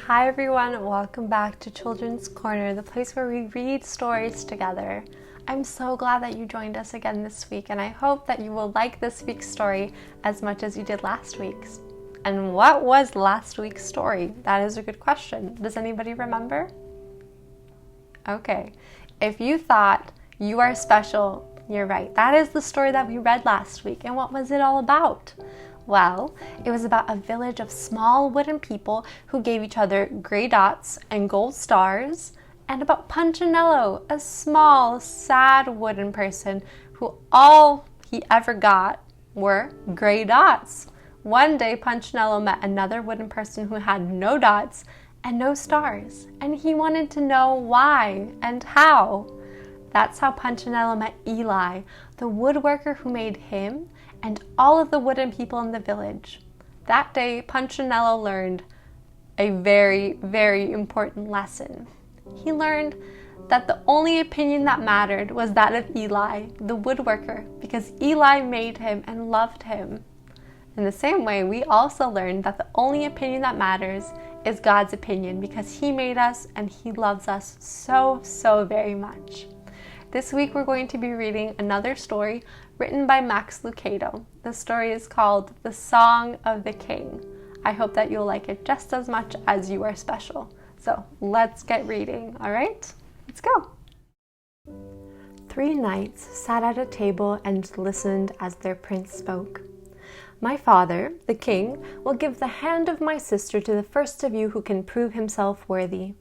Hi everyone, welcome back to Children's Corner, the place where we read stories together. I'm so glad that you joined us again this week, and I hope that you will like this week's story as much as you did last week's. And what was last week's story? That is a good question. Does anybody remember? Okay, if you thought you are special, you're right. That is the story that we read last week. And what was it all about? Well, it was about a village of small wooden people who gave each other gray dots and gold stars, and about Punchinello, a small, sad wooden person who all he ever got were gray dots. One day, Punchinello met another wooden person who had no dots and no stars, and he wanted to know why and how. That's how Punchinello met Eli, the woodworker who made him and all of the wooden people in the village. That day, Punchinello learned a very, very important lesson. He learned that the only opinion that mattered was that of Eli, the woodworker, because Eli made him and loved him. In the same way, we also learned that the only opinion that matters is God's opinion, because He made us and He loves us so, so very much. This week we're going to be reading another story written by Max Lucado. The story is called The Song of the King. I hope that you'll like it just as much as you are special. So let's get reading, all right? Let's go. 3 knights sat at a table and listened as their prince spoke. My father, the king, will give the hand of my sister to the first of you who can prove himself worthy.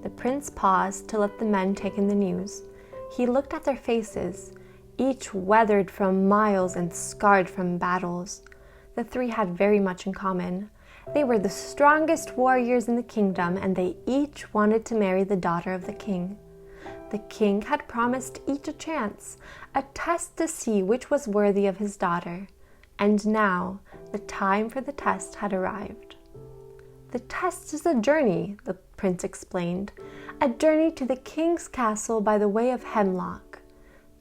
The prince paused to let the men take in the news. He looked at their faces, each weathered from miles and scarred from battles. The 3 had very much in common. They were the strongest warriors in the kingdom, and they each wanted to marry the daughter of the king. The king had promised each a chance, a test to see which was worthy of his daughter. And now, the time for the test had arrived. The test is a journey, the prince explained. A journey to the king's castle by the way of Hemlock.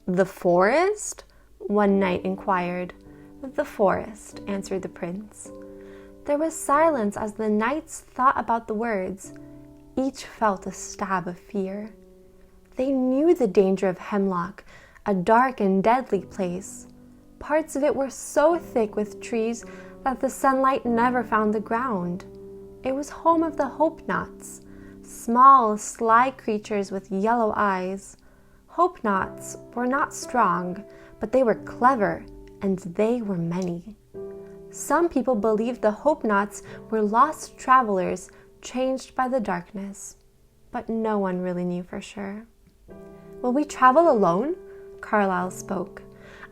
The forest? One knight inquired. The forest, answered the prince. There was silence as the knights thought about the words. Each felt a stab of fear. They knew the danger of Hemlock, a dark and deadly place. Parts of it were so thick with trees that the sunlight never found the ground. It was home of the hope-knots, small, sly creatures with yellow eyes. Hope-knots were not strong, but they were clever, and they were many. Some people believed the hope-knots were lost travelers changed by the darkness, but no one really knew for sure. Will we travel alone? Carlyle spoke.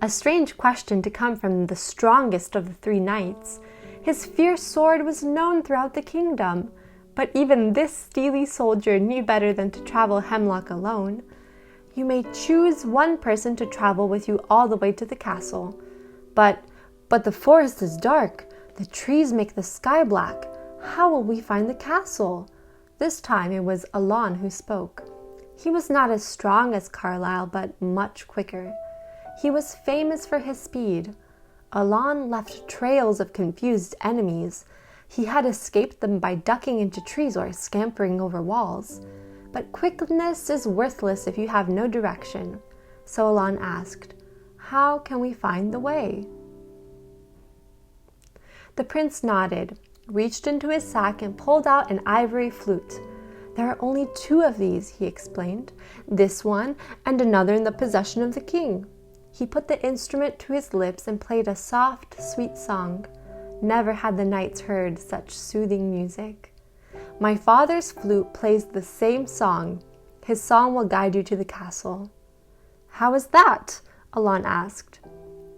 A strange question to come from the strongest of the 3 knights. His fierce sword was known throughout the kingdom, but even this steely soldier knew better than to travel Hemlock alone. You may choose one person to travel with you all the way to the castle. But the forest is dark. The trees make the sky black. How will we find the castle? This time it was Alon who spoke. He was not as strong as Carlyle, but much quicker. He was famous for his speed. Alon left trails of confused enemies. He had escaped them by ducking into trees or scampering over walls. But quickness is worthless if you have no direction. So Alon asked, "How can we find the way?" The prince nodded, reached into his sack and pulled out an ivory flute. There are only 2 of these, he explained, this one and another in the possession of the king. He put the instrument to his lips and played a soft, sweet song. Never had the knights heard such soothing music. My father's flute plays the same song. His song will guide you to the castle. How is that? Alon asked.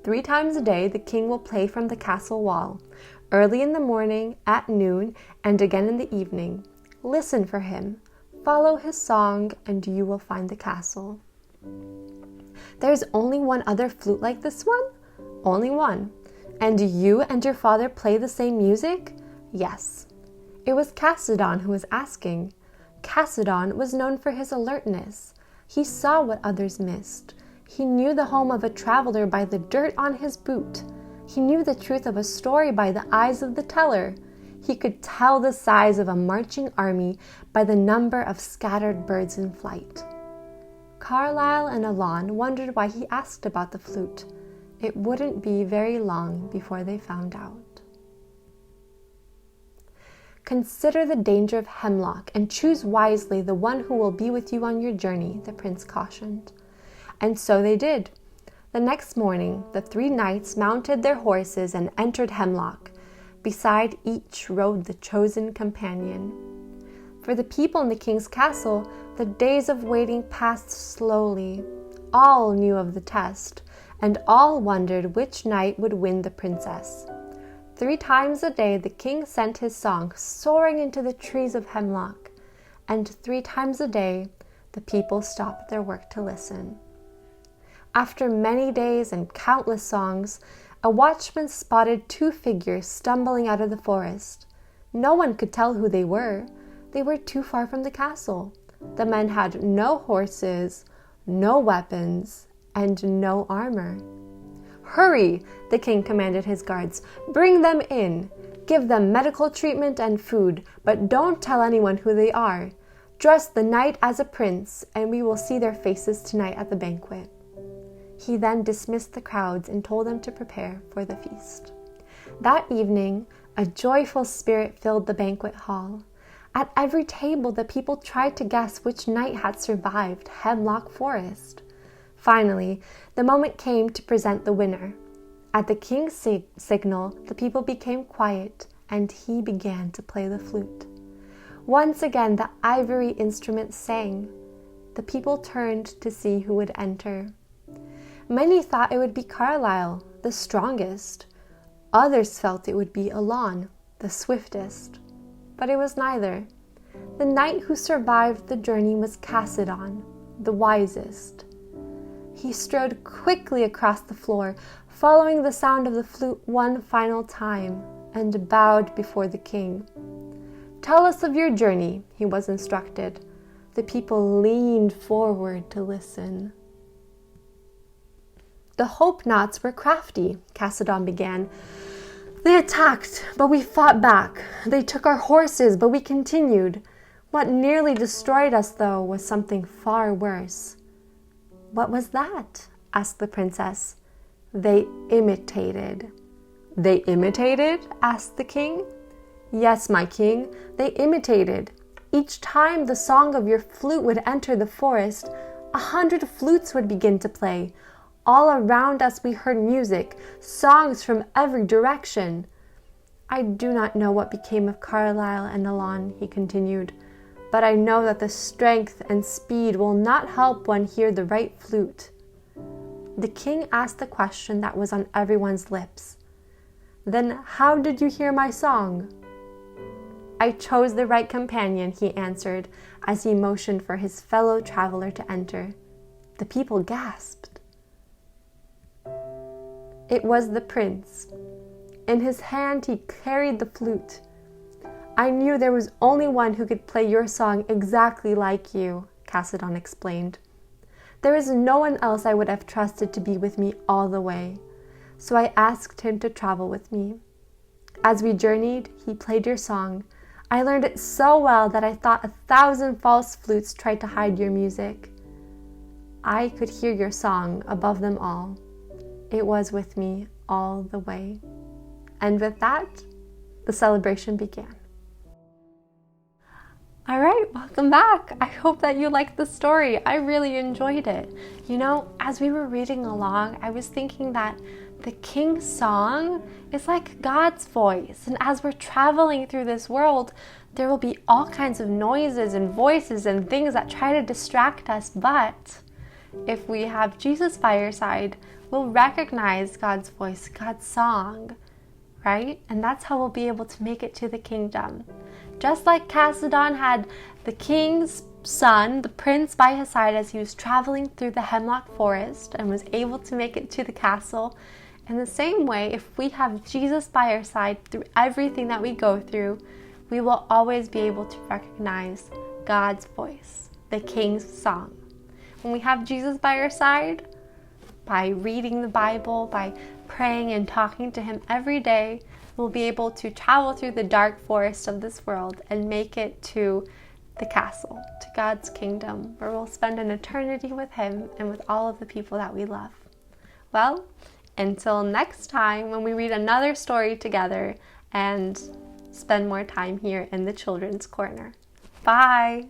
3 times a day the king will play from the castle wall, early in the morning, at noon, and again in the evening. Listen for him. Follow his song, and you will find the castle. There's only one other flute like this one? Only one. And you and your father play the same music? Yes. It was Cassidon who was asking. Cassidon was known for his alertness. He saw what others missed. He knew the home of a traveler by the dirt on his boot. He knew the truth of a story by the eyes of the teller. He could tell the size of a marching army by the number of scattered birds in flight. Carlyle and Alon wondered why he asked about the flute. It wouldn't be very long before they found out. Consider the danger of hemlock and choose wisely the one who will be with you on your journey, the prince cautioned. And so they did. The next morning, the 3 knights mounted their horses and entered Hemlock. Beside each rode the chosen companion. For the people in the king's castle, the days of waiting passed slowly. All knew of the test, and all wondered which knight would win the princess. 3 times a day the king sent his song soaring into the trees of Hemlock, and 3 times a day the people stopped their work to listen. After many days and countless songs, a watchman spotted 2 figures stumbling out of the forest. No one could tell who they were. They were too far from the castle. The men had no horses, no weapons, and no armor. "Hurry!" the king commanded his guards. "Bring them in. Give them medical treatment and food, but don't tell anyone who they are. Dress the knight as a prince, and we will see their faces tonight at the banquet." He then dismissed the crowds and told them to prepare for the feast. That evening, a joyful spirit filled the banquet hall. At every table, the people tried to guess which knight had survived Hemlock Forest. Finally, the moment came to present the winner. At the king's signal, the people became quiet, and he began to play the flute. Once again, the ivory instrument sang. The people turned to see who would enter. Many thought it would be Carlyle, the strongest. Others felt it would be Alon, the swiftest. But it was neither. The knight who survived the journey was Cassiodon, the wisest. He strode quickly across the floor, following the sound of the flute one final time, and bowed before the king. "Tell us of your journey," he was instructed. The people leaned forward to listen. "The Hope Knots were crafty," Cassiodon began. "They attacked, but we fought back. They took our horses, but we continued. What nearly destroyed us, though, was something far worse." "What was that?" asked the princess. "They imitated." "They imitated?" asked the king. "Yes, my king, they imitated. Each time the song of your flute would enter the forest, 100 flutes would begin to play. All around us we heard music, songs from every direction." "I do not know what became of Carlyle and Alon," he continued, "but I know that the strength and speed will not help one hear the right flute." The king asked the question that was on everyone's lips. "Then how did you hear my song?" "I chose the right companion," he answered as he motioned for his fellow traveler to enter. The people gasped. It was the prince. In his hand he carried the flute. "I knew there was only one who could play your song exactly like you," Cassiodon explained. "There is no one else I would have trusted to be with me all the way, so I asked him to travel with me. As we journeyed, he played your song. I learned it so well that I thought 1,000 false flutes tried to hide your music. I could hear your song above them all. It was with me all the way." And with that, the celebration began. All right, welcome back. I hope that you liked the story. I really enjoyed it. You know, as we were reading along, I was thinking that the king's song is like God's voice. And as we're traveling through this world, there will be all kinds of noises and voices and things that try to distract us. But if we have Jesus by our side, we'll recognize God's voice, God's song, right? And that's how we'll be able to make it to the kingdom. Just like Cassiodon had the king's son, the prince, by his side as he was traveling through the Hemlock Forest and was able to make it to the castle, in the same way, if we have Jesus by our side through everything that we go through, we will always be able to recognize God's voice, the king's song. When we have Jesus by our side, by reading the Bible, by praying and talking to him every day, we'll be able to travel through the dark forest of this world and make it to the castle, to God's kingdom, where we'll spend an eternity with Him and with all of the people that we love. Well, until next time when we read another story together and spend more time here in the Children's Corner. Bye!